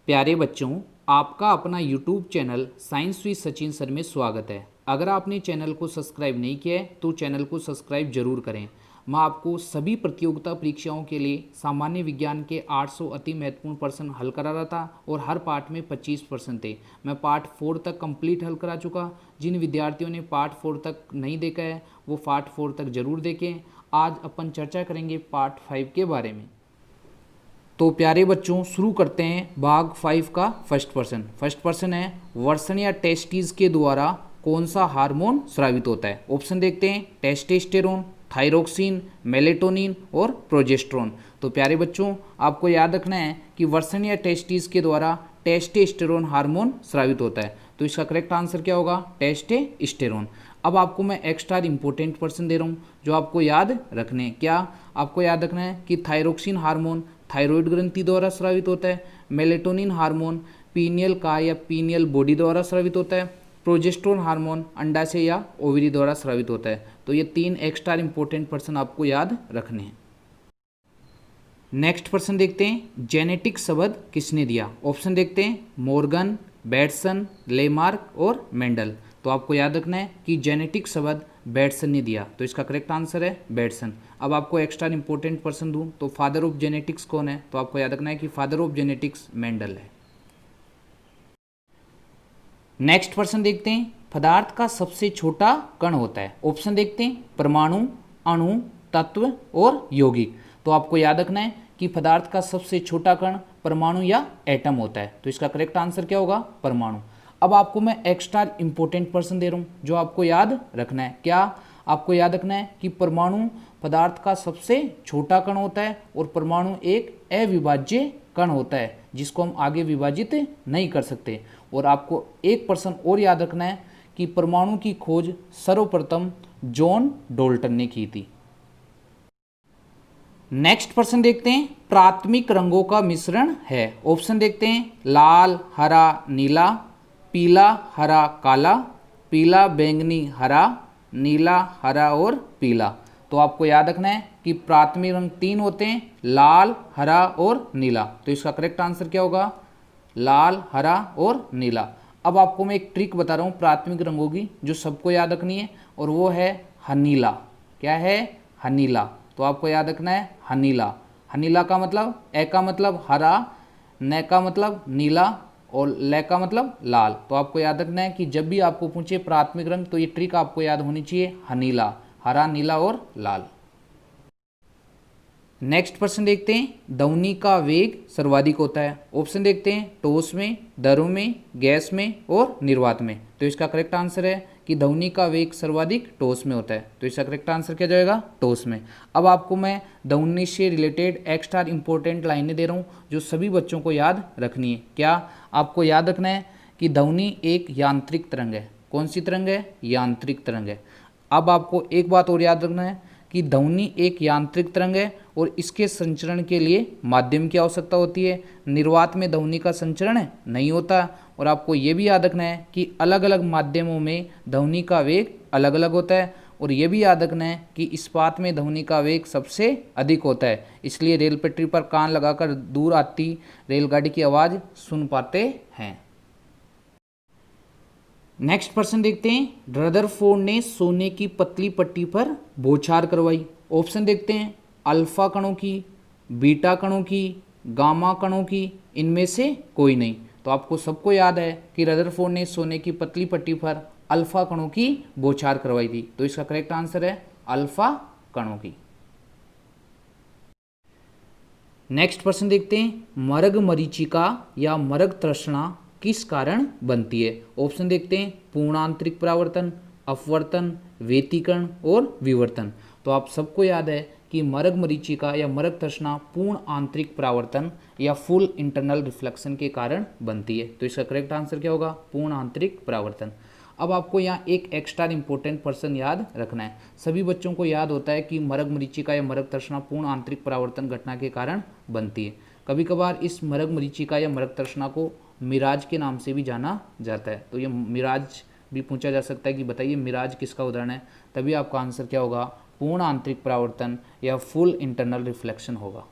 प्यारे बच्चों, आपका अपना YouTube channel science with Sachin sir में स्वागत है। अगर आपने चैनल को सब्सक्राइब नहीं किया है तो चैनल को सब्सक्राइब जरूर करें। मैं आपको सभी प्रतियोगिता परीक्षाओं के लिए सामान्य विज्ञान के 800 अति महत्वपूर्ण प्रश्न हल करा रहा था और हर पार्ट में 25% थे। मैं पार्ट 4 तक कंप्लीट हल करा चुका। जिन विद्यार्थियों ने पार्ट 4 तक नहीं देखा है वो पार्ट 4 तक जरूर देखें। आज अपन चर्चा करेंगे पार्ट 5 के बारे में। तो प्यारे बच्चों, शुरू करते हैं भाग 5 का फर्स्ट प्रश्न है, वर्षण या टेस्टिस के द्वारा कौन सा हार्मोन स्रावित होता है। ऑप्शन देखते हैं, टेस्टोस्टेरोन, थायरोक्सिन, मेलेटोनिन और प्रोजेस्टेरोन। तो प्यारे बच्चों, आपको याद रखना है कि वर्षण या टेस्टिस के द्वारा टेस्टोस्टेरोन हार्मोन स्रावित होता है। तो इसका करेक्ट आंसर क्या होगा, टेस्टोस्टेरोन। अब आपको मैं एक्स्ट्रा इंपॉर्टेंट प्रश्न दे रहा हूँ जो आपको याद रखने हैं। क्या आपको याद रखना है कि थायरोक्सिन हार्मोन थायराइड ग्रंथि द्वारा स्रावित होता है, मेलेटोनिन हार्मोन पीनियल का या पीनियल बॉडी द्वारा स्रावित होता है, प्रोजेस्टेरोन हार्मोन अंडाशय या ओवरी द्वारा स्रावित होता है। तो ये 3 एक्स्ट्रा इंपॉर्टेंट प्रश्न आपको याद रखने हैं। नेक्स्ट प्रश्न देखते हैं, जेनेटिक शब्द किसने दिया। ऑप्शन देखते हैं, मॉर्गन, बैटसन, लेमार्क और मेंडल। तो आपको याद रखना है कि जेनेटिक शब्द बैटसन ने दिया। तो इसका करेक्ट आंसर है बैटसन। अब आपको एक्स्ट्रा इंपॉर्टेंट प्रश्न दूं तो फादर ऑफ जेनेटिक्स कौन है। तो आपको याद रखना है कि फादर ऑफ जेनेटिक्स मेंडल है। नेक्स्ट प्रश्न देखते हैं, पदार्थ का सबसे छोटा कण होता है। ऑप्शन देखते हैं, परमाणु, अणु, तत्व और यौगिक। तो आपको याद रखना है कि पदार्थ का सबसे छोटा कण परमाणु या एटम होता है। तो इसका करेक्ट आंसर क्या होगा, परमाणु। अब आपको मैं एक्स्ट्रा इंपॉर्टेंट प्रश्न दे रहा हूं जो आपको याद रखना है। क्या आपको याद रखना है कि परमाणु पदार्थ का सबसे छोटा कण होता है और परमाणु एक अविभाज्य कण होता है जिसको हम आगे विभाजित नहीं कर सकते। और आपको एक प्रश्न और याद रखना है कि परमाणु की खोज सर्वप्रथम जॉन डाल्टन ने की थी। नेक्स्ट प्रश्न देखते हैं, प्राथमिक रंगों का मिश्रण है। ऑप्शन देखते हैं, लाल, हरा, नीला, पीला, हरा, काला, पीला, बैंगनी, हरा, नीला, हरा और पीला। तो आपको याद रखना है कि प्राथमिक रंग 3 होते हैं, लाल, हरा और नीला। तो इसका करेक्ट आंसर क्या होगा, लाल, हरा और नीला। अब आपको मैं एक ट्रिक बता रहा हूँ प्राथमिक रंगों की जो सबको याद रखनी है और वो है हनीला। क्या है, हनीला। तो आपको याद रखना है हनीला। हनीला का मतलब, ए का मतलब हरा, न का मतलब नीला और ले का मतलब लाल। तो आपको याद रखना है कि जब भी आपको पूछे प्राथमिक रंग तो ये ट्रिक आपको याद होनी चाहिए, हनीला, हरा, नीला और लाल। नेक्स्ट प्रश्न देखते हैं, ध्वनि का वेग सर्वाधिक होता है। ऑप्शन देखते हैं, ठोस में, द्रव में, गैस में और निर्वात में। तो इसका करेक्ट आंसर है कि ध्वनि का वेग सर्वाधिक ठोस में होता है। तो इसका करेक्ट आंसर क्या जाएगा, ठोस में। अब आपको मैं ध्वनि से रिलेटेड एक्स्ट्रा इंपॉर्टेंट लाइनें दे रहा हूँ जो सभी बच्चों को याद रखनी है। क्या आपको याद रखना है कि ध्वनि एक यांत्रिक तरंग है। कौन सी तरंग है, यांत्रिक तरंग है। अब आपको एक बात और याद रखना है कि ध्वनि एक यांत्रिक तरंग है और इसके संचरण के लिए माध्यम की आवश्यकता होती है। निर्वात में ध्वनि का संचरण नहीं होता। और आपको ये भी याद रखना है कि अलग अलग माध्यमों में ध्वनि का वेग अलग अलग होता है। और ये भी याद रखना है कि इस्पात में ध्वनि का वेग सबसे अधिक होता है, इसलिए रेल पटरी पर कान लगाकर दूर आती रेलगाड़ी की आवाज़ सुन पाते हैं। नेक्स्ट प्रश्न देखते हैं, रदरफोर्ड ने सोने की पतली पट्टी पर बौछार करवाई। ऑप्शन देखते हैं, अल्फा कणों की, बीटा कणों की, गामा कणों की, इनमें से कोई नहीं। तो आपको सबको याद है कि रदरफोर्ड ने सोने की पतली पट्टी पर अल्फा कणों की बौछार करवाई थी। तो इसका करेक्ट आंसर है अल्फा कणों की। नेक्स्ट प्रश्न देखते हैं, मरग मरीचिका या मरग तृष्णा किस कारण बनती है। ऑप्शन देखते हैं, पूर्ण आंतरिक परावर्तन, अपवर्तन, व्यतिकरण और विवर्तन। तो आप सबको याद है कि मरग मरीचिका या मरग तृष्णा पूर्ण आंतरिक परावर्तन या फुल इंटरनल रिफ्लेक्शन के कारण बनती है। तो इसका करेक्ट आंसर क्या होगा, पूर्ण आंतरिक परावर्तन। अब आपको यहाँ एक एक्स्ट्रा इंपॉर्टेंट प्रश्न याद रखना है। सभी बच्चों को याद होता है कि मरग मरीचिका या मरग तृष्णा पूर्ण आंतरिक परावर्तन घटना के कारण बनती है। कभी कभार इस मरग मरीचिका या मरग तृष्णा को मिराज के नाम से भी जाना जाता है। तो ये मिराज भी पूछा जा सकता है कि बताइए मिराज किसका उदाहरण है। तभी आपका आंसर क्या होगा, पूर्ण आंतरिक परावर्तन या फुल इंटरनल रिफ्लेक्शन होगा।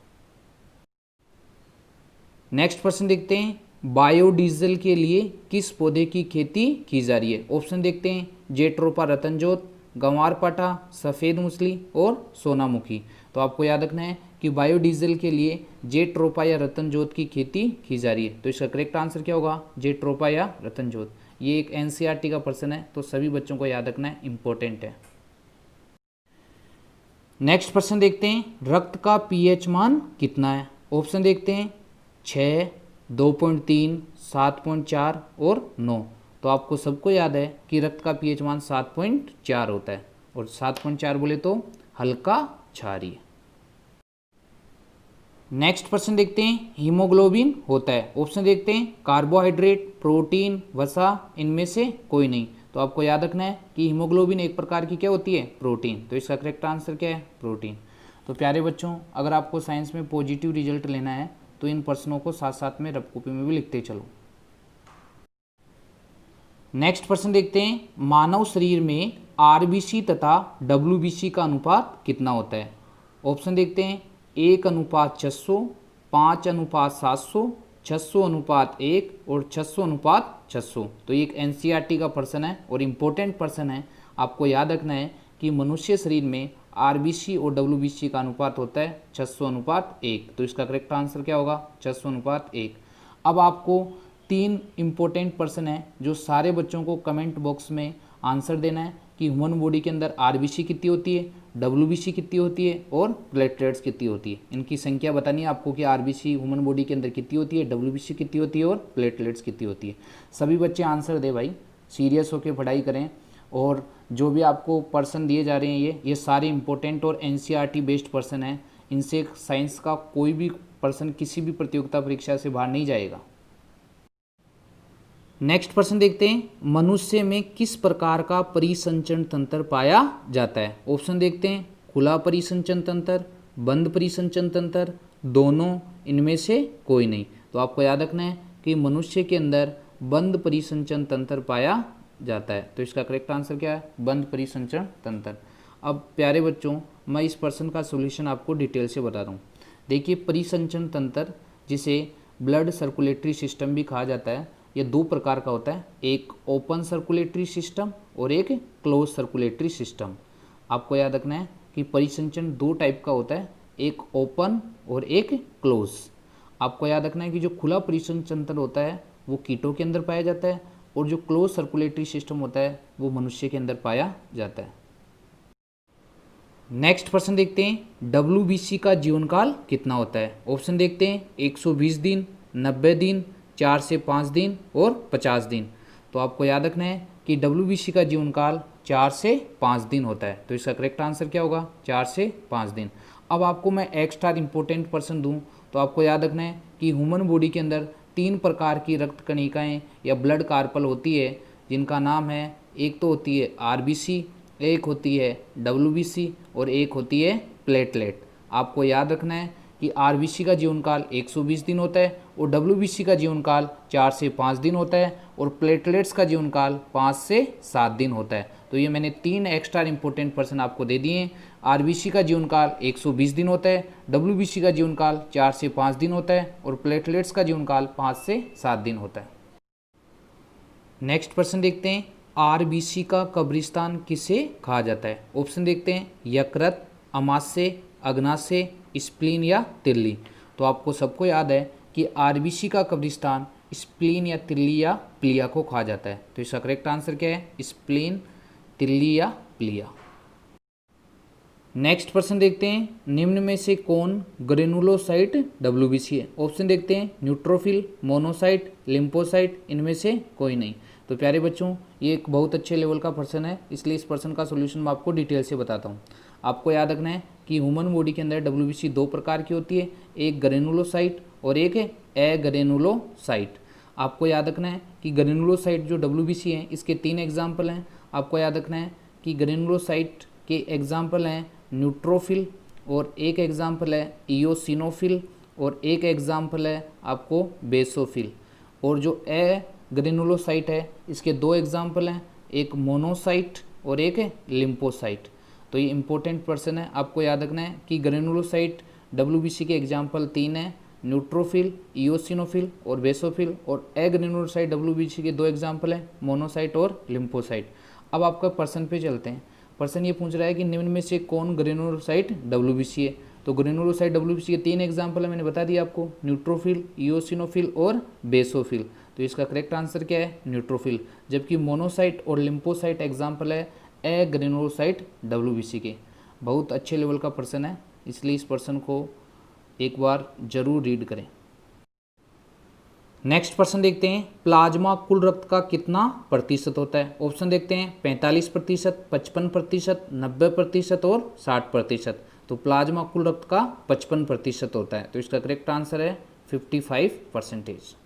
नेक्स्ट प्रश्न देखते हैं, बायोडीजल के लिए किस पौधे की खेती की जा रही है? ऑप्शन देखते हैं, जेट्रोपा रतनजोत, गंवारपाठा, सफ़ेद मूसली और सोनामुखी। तो आपको याद रखना है कि बायोडीजल के लिए जेट्रोपा या रतनजोत की खेती की जा रही है। तो इसका करेक्ट आंसर क्या होगा? जेट्रोपा या रतनजोत। ये एक एनसीईआरटी का प्रश्न है, तो सभी बच्चों को याद रखना है, इंपॉर्टेंट है। नेक्स्ट प्रश्न देखते हैं, रक्त का पीएच मान कितना है? ऑप्शन देखते हैं, 6, 2.3, 7.4 और 9। तो आपको सबको याद है कि रक्त का पीएच मान 7.4 होता है, और 7.4 बोले तो हल्का क्षारीय। नेक्स्ट प्रश्न देखते हैं, हीमोग्लोबिन होता है। ऑप्शन देखते हैं, कार्बोहाइड्रेट, प्रोटीन, वसा, इनमें से कोई नहीं। तो आपको याद रखना है कि हीमोग्लोबिन एक प्रकार की क्या होती है? प्रोटीन। तो इसका करेक्ट आंसर क्या है? प्रोटीन। तो प्यारे बच्चों, अगर आपको साइंस में पॉजिटिव रिजल्ट लेना है तो इन प्रश्नों को साथ साथ में रफ कॉपी में भी लिखते चलो। नेक्स्ट प्रश्न देखते हैं, मानव शरीर में आरबीसी तथा डब्ल्यूबीसी का अनुपात कितना होता है? ऑप्शन देखते हैं, 1:600, 5:700, 600:1 और 600:600। तो ये एक एनसीईआरटी का प्रश्न है और इम्पोर्टेंट प्रश्न है। आपको याद रखना है कि मनुष्य शरीर में आरबीसी और डब्ल्यूबीसी का अनुपात होता है 600:1। तो इसका करेक्ट आंसर क्या होगा? 600:1। अब आपको 3 इम्पोर्टेंट प्रश्न है जो सारे बच्चों को कमेंट बॉक्स में आंसर देना है कि ह्यूमन बॉडी के अंदर आरबीसी कितनी होती है, डब्ल्यूबीसी कितनी होती है और प्लेटलेट्स कितनी होती है। इनकी संख्या बतानी है आपको कि आरबीसी ह्यूमन बॉडी के अंदर कितनी होती है, डब्ल्यूबीसी कितनी होती है और प्लेटलेट्स कितनी होती है। सभी बच्चे आंसर दे भाई, सीरियस होकर पढ़ाई करें। और जो भी आपको पर्सन दिए जा रहे हैं ये सारे इंपॉर्टेंट और एनसीईआरटी बेस्ड पर्सन हैं। इनसे साइंस का कोई भी पर्सन किसी भी प्रतियोगिता परीक्षा से बाहर नहीं जाएगा। नेक्स्ट प्रश्न देखते हैं, मनुष्य में किस प्रकार का परिसंचरण तंत्र पाया जाता है? ऑप्शन देखते हैं, खुला परिसंचरण तंत्र, बंद परिसंचरण तंत्र, दोनों, इनमें से कोई नहीं। तो आपको याद रखना है कि मनुष्य के अंदर बंद परिसंचरण तंत्र पाया जाता है। तो इसका करेक्ट आंसर क्या है? बंद परिसंचरण तंत्र। अब प्यारे बच्चों, मैं इस प्रश्न का सोल्यूशन आपको डिटेल से बता दूँ। देखिए, परिसंचरण तंत्र जिसे ब्लड सर्कुलेटरी सिस्टम भी कहा जाता है, ये 2 प्रकार का होता है, एक ओपन सर्कुलेटरी सिस्टम और एक क्लोज सर्कुलेटरी सिस्टम। आपको याद रखना है कि परिसंचरण 2 टाइप का होता है, एक ओपन और एक क्लोज। आपको याद रखना है कि जो खुला परिसंचरण तंत्र होता है वो कीटों के अंदर पाया जाता है, और जो क्लोज सर्कुलेटरी सिस्टम होता है वो मनुष्य के अंदर पाया जाता है। नेक्स्ट प्रश्न देखते हैं, डब्ल्यूबीसी का जीवन काल कितना होता है? ऑप्शन देखते हैं, 120 दिन, 90 दिन, 4 से 5 दिन और 50 दिन। तो आपको याद रखना है कि डब्ल्यूबीसी का जीवन काल 4 से 5 दिन होता है। तो इसका करेक्ट आंसर क्या होगा? 4 से 5 दिन। अब आपको मैं एक्स्ट्रा इंपॉर्टेंट पर्सन दूं तो आपको याद रखना है कि ह्यूमन बॉडी के अंदर 3 प्रकार की रक्त कणिकाएं या ब्लड कार्पल होती है, जिनका नाम है, एक तो होती है आरबीसी, एक होती है डब्ल्यूबीसी और एक होती है प्लेटलेट। आपको याद रखना है कि आरबीसी का जीवनकाल 120 दिन होता है और डब्ल्यूबीसी का जीवनकाल 4 से 5 दिन होता है और प्लेटलेट्स का जीवनकाल 5 से 7 दिन होता है। तो ये मैंने 3 एक्स्ट्रा इंपॉर्टेंट पर्सन आपको दे दिए हैं। आरबीसी का जीवनकाल 120 दिन होता है, डब्ल्यूबीसी का जीवनकाल 4 से 5 दिन होता है और प्लेटलेट्स का जीवनकाल 5 से 7 दिन होता है। नेक्स्ट प्रश्न देखते हैं, आरबीसी का कब्रिस्तान किसे कहा जाता है? ऑप्शन देखते हैं, यकृत, अमाशय, अग्नाशय, स्प्लीन या तिल्ली। तो आपको सबको याद है कि आरबीसी का कब्रिस्तान स्प्लीन या तिल्ली या प्लिया को कहा जाता है। तो इसका करेक्ट आंसर क्या है? स्प्लीन, तिल्ली या प्लिया। नेक्स्ट प्रश्न देखते हैं, निम्न में से कौन ग्रेनुलोसाइट डब्ल्यूबीसी है? ऑप्शन देखते हैं, न्यूट्रोफिल, मोनोसाइट, लिम्फोसाइट, इनमें से कोई नहीं। तो प्यारे बच्चों, ये एक बहुत अच्छे लेवल का प्रश्न है, इसलिए इस प्रश्न का सोल्यूशन मैं आपको डिटेल से बताता हूँ। आपको याद रखना है कि ह्यूमन बॉडी के अंदर डब्ल्यूबीसी 2 प्रकार की होती है, एक ग्रेनुलोसाइट और एक एग्रेनुलोसाइट। आपको याद रखना है कि ग्रेनुलोसाइट जो डब्ल्यूबीसी है इसके 3 एग्जाम्पल हैं। आपको याद रखना है कि ग्रेनुलोसाइट के एग्जाम्पल हैं न्यूट्रोफिल, और एक एग्जाम्पल है इयोसिनोफिल, और एक एग्जाम्पल है आपको बेसोफिल। और जो ग्रेनुलोसाइट है इसके 2 एग्जाम्पल हैं, एक मोनोसाइट और एक लिम्फोसाइट। तो ये इंपॉर्टेंट पर्सन है। आपको याद रखना है कि ग्रेनुलोसाइट डब्ल्यूबीसी के एग्जाम्पल 3 हैं, न्यूट्रोफिल, इओसिनोफिल और बेसोफिल। और एग्रेनुलोसाइट WBC के दो एग्जाम्पल हैं, मोनोसाइट और लिम्फोसाइट। अब आपका प्रश्न पे चलते हैं। प्रश्न ये पूछ रहा है कि निम्न में से कौन ग्रेनुलोसाइट WBC है। तो ग्रेनुलोसाइट WBC के 3 एग्जाम्पल है, मैंने बता दिया आपको, न्यूट्रोफिल, इओसिनोफिल और बेसोफिल। तो इसका करेक्ट आंसर क्या है, न्यूट्रोफिल। जबकि मोनोसाइट और लिम्फोसाइट एग्जाम्पल है एग्रेनुलोसाइट WBC के। बहुत अच्छे लेवल का प्रश्न है, इसलिए इस प्रश्न को एक बार जरूर रीड करें। नेक्स्ट प्रश्न देखते हैं, प्लाज्मा कुल रक्त का कितना प्रतिशत होता है। ऑप्शन देखते हैं 45%, 55%, 90% और 60%। तो प्लाज्मा कुल रक्त का 55% होता है, तो इसका करेक्ट आंसर है 55%।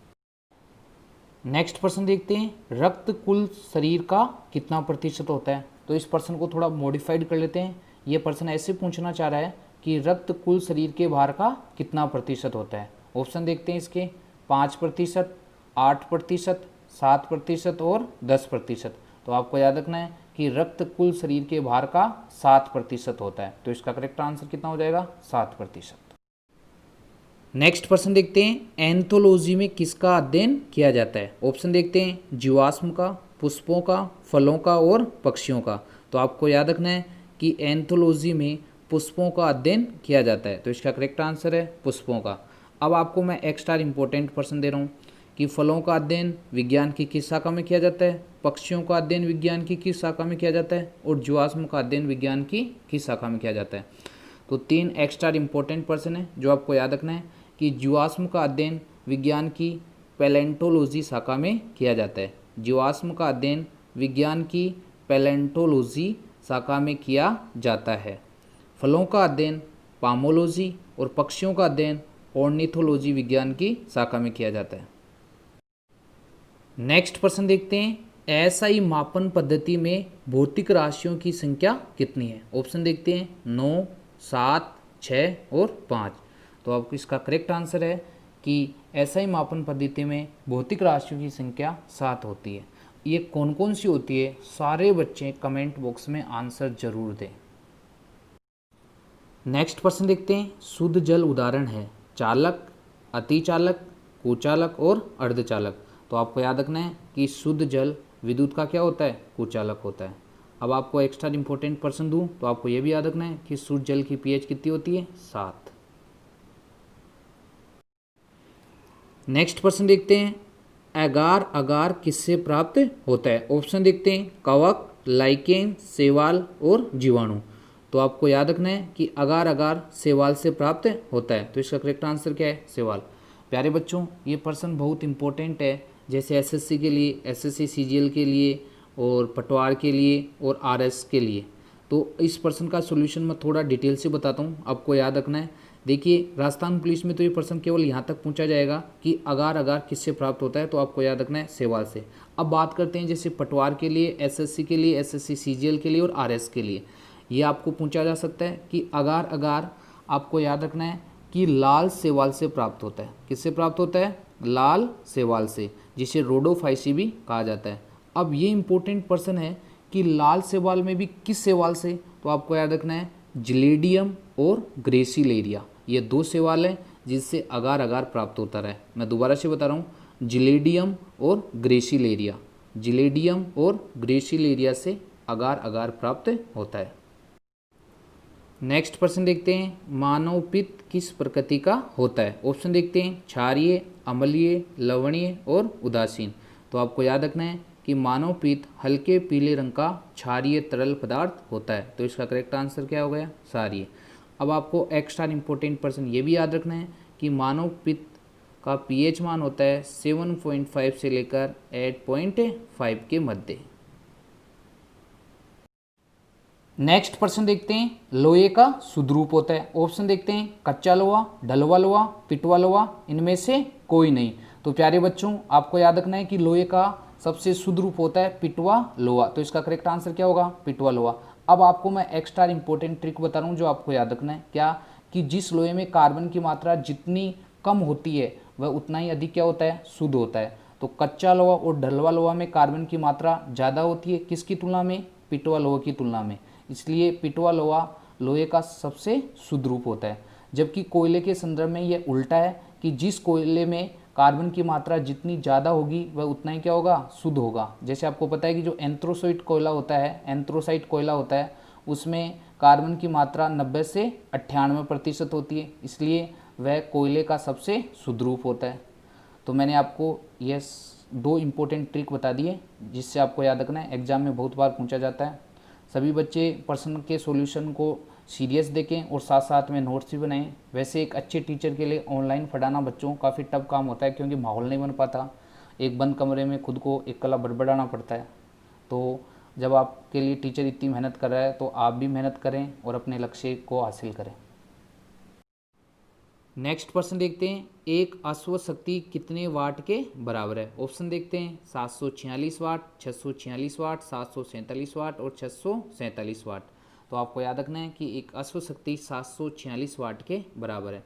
नेक्स्ट प्रश्न देखते हैं, रक्त कुल शरीर का कितना प्रतिशत होता है। तो इस प्रश्न को थोड़ा मॉडिफाइड कर लेते हैं। ये प्रश्न ऐसे पूछना चाह रहा है कि रक्त कुल शरीर के भार का कितना प्रतिशत होता है। ऑप्शन देखते हैं इसके 5%, 8%, 7% और 10%। तो आपको याद रखना है कि रक्त कुल शरीर के भार का 7% होता है, तो इसका करेक्ट आंसर कितना हो जाएगा, 7%। नेक्स्ट प्रश्न देखते हैं, एंथोलॉजी में किसका अध्ययन किया जाता है। ऑप्शन देखते हैं जीवाश्म का, पुष्पों का, फलों का और पक्षियों का। तो आपको याद रखना है कि एंथोलॉजी में पुष्पों का अध्ययन किया जाता है, तो इसका करेक्ट आंसर है पुष्पों का। अब आपको मैं एक्स्ट्रा इंपॉर्टेंट प्रश्न दे रहा हूँ कि फलों का अध्ययन विज्ञान की किस शाखा में किया जाता है, पक्षियों का अध्ययन विज्ञान की किस शाखा में किया जाता है और जीवाश्म का अध्ययन विज्ञान की किस शाखा में किया जाता है। तो 3 एक्स्ट्रा इंपॉर्टेंट प्रश्न है जो आपको याद रखना है कि जीवाश्म का अध्ययन विज्ञान की पैलेंटोलॉजी शाखा में किया जाता है। जीवाश्म का अध्ययन विज्ञान की पैलेंटोलॉजी शाखा में किया जाता है। फलों का अध्ययन पामोलॉजी और पक्षियों का अध्ययन ऑर्निथोलॉजी विज्ञान की शाखा में किया जाता है। नेक्स्ट प्रश्न देखते हैं, एसआई मापन पद्धति में भौतिक राशियों की संख्या कितनी है। ऑप्शन देखते हैं 9, 7, 6 और 5। तो आपको इसका करेक्ट आंसर है कि एसआई मापन पद्धति में भौतिक राशियों की संख्या 7 होती है। ये कौन कौन सी होती है, सारे बच्चे कमेंट बॉक्स में आंसर जरूर दें। नेक्स्ट प्रश्न देखते हैं, शुद्ध जल उदाहरण है चालक, अतिचालक, कुचालक और अर्धचालक। तो आपको याद रखना है कि शुद्ध जल विद्युत का क्या होता है, कुचालक होता है। अब आपको एक्स्ट्रा इंपॉर्टेंट प्रश्न दूं तो आपको यह भी याद रखना है कि शुद्ध जल की पीएच कितनी होती है, 7। नेक्स्ट प्रश्न देखते हैं, एगार अगार किससे प्राप्त होता है। ऑप्शन देखते हैं कवक, लाइकेन, शैवाल और जीवाणु। तो आपको याद रखना है कि अगार अगार शैवाल से प्राप्त होता है, तो इसका करेक्ट आंसर क्या है, शैवाल। प्यारे बच्चों, ये प्रश्न बहुत इंपॉर्टेंट है, जैसे एसएससी के लिए, एसएससी सीजीएल के लिए और पटवार के लिए और आरएस के लिए। तो इस प्रश्न का सॉल्यूशन मैं थोड़ा डिटेल से बताता हूँ, आपको याद रखना है। देखिए, राजस्थान पुलिस में तो ये प्रश्न केवल यहाँ तक पूछा जाएगा कि अगार अगार किससे प्राप्त होता है, तो आपको याद रखना है शैवाल से। अब बात करते हैं जैसे पटवार के लिए, एसएससी के लिए, एसएससी सीजीएल के लिए और आरएस के लिए। ये आपको पूछा जा सकता है कि अगार अगार आपको याद रखना है कि लाल शैवाल से प्राप्त होता है। किससे प्राप्त होता है, लाल शैवाल से, जिसे रोडोफाइसी भी कहा जाता है। अब ये इंपॉर्टेंट प्रश्न है कि लाल शैवाल में भी किस शैवाल से, तो आपको याद रखना है जिलेडियम और ग्रेसिलेरिया। ये 2 शैवाल हैं जिससे अगार अगार प्राप्त होता रहा है। मैं दोबारा से बता रहा हूँ, जिलेडियम और ग्रेसिलेरिया, जिलेडियम और ग्रेसिलेरिया से अगार अगार प्राप्त होता है। नेक्स्ट प्रश्न देखते हैं, मानव पित्त किस प्रकृति का होता है। ऑप्शन देखते हैं क्षारीय, अम्लीय, लवणीय और उदासीन। तो आपको याद रखना है कि मानव पित्त हल्के पीले रंग का क्षारीय तरल पदार्थ होता है, तो इसका करेक्ट आंसर क्या हो गया, क्षारीय। अब आपको एक्स्ट्रा इंपॉर्टेंट प्रश्न ये भी याद रखना है कि मानव पित्त का पीएच मान होता है 7.5 से लेकर 8.5 के मध्य। नेक्स्ट प्रश्न देखते हैं, लोहे का शुद्ध रूप होता है। ऑप्शन देखते हैं कच्चा लोहा, ढलवा लोहा, पिटवा लोहा, इनमें से कोई नहीं। तो प्यारे बच्चों, आपको याद रखना है कि लोहे का सबसे शुद्ध रूप होता है पिटवा लोहा, तो इसका करेक्ट आंसर क्या होगा, पिटवा लोहा। अब आपको मैं एक्स्ट्रा इंपॉर्टेंट ट्रिक बता रहा हूँ जो आपको याद रखना है, क्या कि जिस लोहे में कार्बन की मात्रा जितनी कम होती है वह उतना ही अधिक क्या होता है, शुद्ध होता है। तो कच्चा लोहा और ढलवा लोहा में कार्बन की मात्रा ज़्यादा होती है, किसकी तुलना में, पिटवा लोहा की तुलना में, इसलिए पिटवा लोहा लोहे का सबसे शुद्ध रूप होता है। जबकि कोयले के संदर्भ में ये उल्टा है कि जिस कोयले में कार्बन की मात्रा जितनी ज़्यादा होगी वह उतना ही क्या होगा, शुद्ध होगा। जैसे आपको पता है कि जो एंथ्रोसाइट कोयला होता है उसमें कार्बन की मात्रा 90 से 98% होती है, इसलिए वह कोयले का सबसे शुद्ध रूप होता है। तो मैंने आपको ये 2 इम्पोर्टेंट ट्रिक बता दिए जिससे आपको याद रखना है, एग्जाम में बहुत बार पूछा जाता है। सभी बच्चे प्रश्न के सॉल्यूशन को सीरियस देखें और साथ साथ में नोट्स भी बनाएं। वैसे एक अच्छे टीचर के लिए ऑनलाइन पढ़ाना बच्चों काफ़ी टफ काम होता है क्योंकि माहौल नहीं बन पाता, एक बंद कमरे में खुद को एकला बड़बड़ाना पड़ता है। तो जब आपके लिए टीचर इतनी मेहनत कर रहा है तो आप भी मेहनत करें और अपने लक्ष्य को हासिल करें। नेक्स्ट प्रश्न देखते हैं, एक अश्व शक्ति कितने वाट के बराबर है। ऑप्शन देखते हैं 746 वाट, 646 वाट, 747 वाट और 647 वाट। तो आपको याद रखना है कि एक अश्व शक्ति 746 वाट के बराबर है।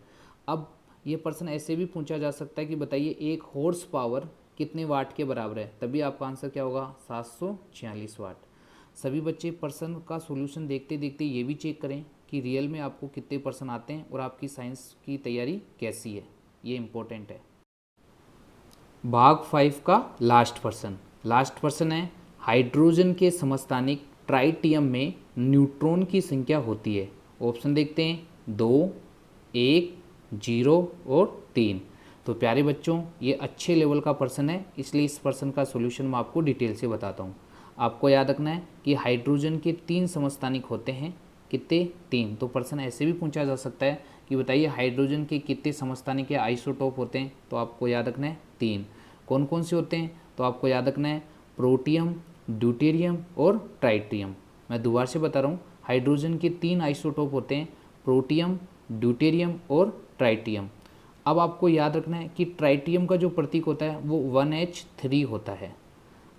अब ये प्रश्न ऐसे भी पूछा जा सकता है कि बताइए एक हॉर्स पावर कितने वाट के बराबर है, तभी आपका आंसर क्या होगा, 746 वाट। सभी बच्चे प्रश्न का सॉल्यूशन देखते देखते ये भी चेक करें कि रियल में आपको कितने प्रश्न आते हैं और आपकी साइंस की तैयारी कैसी है, ये इम्पोर्टेंट है। भाग 5 का लास्ट प्रश्न है, हाइड्रोजन के समस्थानिक ट्राइटियम में न्यूट्रॉन की संख्या होती है। ऑप्शन देखते हैं 2, 1, 0 और 3। तो प्यारे बच्चों ये अच्छे लेवल का प्रश्न है, इसलिए इस प्रश्न का सॉल्यूशन मैं आपको डिटेल से बताता हूँ। आपको याद रखना है कि हाइड्रोजन के 3 समस्थानिक होते हैं, कितने, 3। तो प्रश्न ऐसे भी पूछा जा सकता है कि बताइए हाइड्रोजन के कितने समस्थानिक या आइसोटोप होते हैं, तो आपको याद रखना है 3। कौन कौन से होते हैं, तो आपको याद रखना है प्रोटियम, ड्यूटेरियम और ट्राइटियम। मैं दोबारा से बता रहा हूँ, हाइड्रोजन के 3 आइसोटोप होते हैं, प्रोटियम, ड्यूटेरियम और ट्राइटियम। अब आपको याद रखना है कि ट्राइटियम का जो प्रतीक होता है वो 1H3 होता है।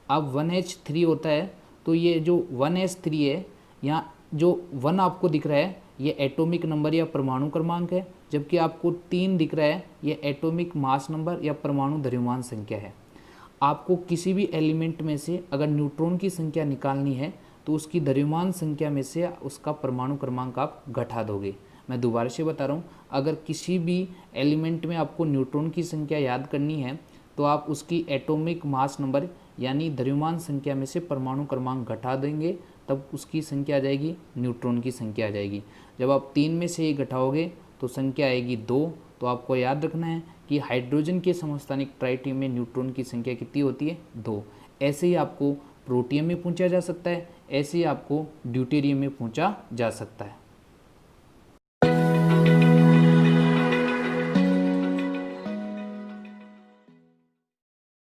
अब 1H3 होता है तो ये जो 1H3 है, यहाँ जो 1 आपको दिख रहा है ये एटॉमिक नंबर या परमाणु क्रमांक है, जबकि आपको 3 दिख रहा है ये एटॉमिक मास नंबर या परमाणु द्रव्यमान संख्या है। आपको किसी भी एलिमेंट में से अगर न्यूट्रॉन की संख्या निकालनी है तो उसकी द्रव्यमान संख्या में से उसका परमाणु क्रमांक आप घटा दोगे। मैं दोबारा से बता रहा हूँ, अगर किसी भी एलिमेंट में आपको न्यूट्रॉन की संख्या याद करनी है तो आप उसकी एटॉमिक मास नंबर यानी द्रव्यमान संख्या में से परमाणु क्रमांक घटा देंगे, तब उसकी संख्या आ जाएगी, न्यूट्रॉन की संख्या आ जाएगी। जब आप 3 में से ये घटाओगे तो संख्या आएगी 2। तो आपको याद रखना है कि हाइड्रोजन के समस्थानिक ट्राइटियम में न्यूट्रॉन की संख्या कितनी होती है, 2। ऐसे ही आपको प्रोटियम में पूछा जा सकता है, ऐसे ही आपको ड्यूटेरियम में पूछा जा सकता है।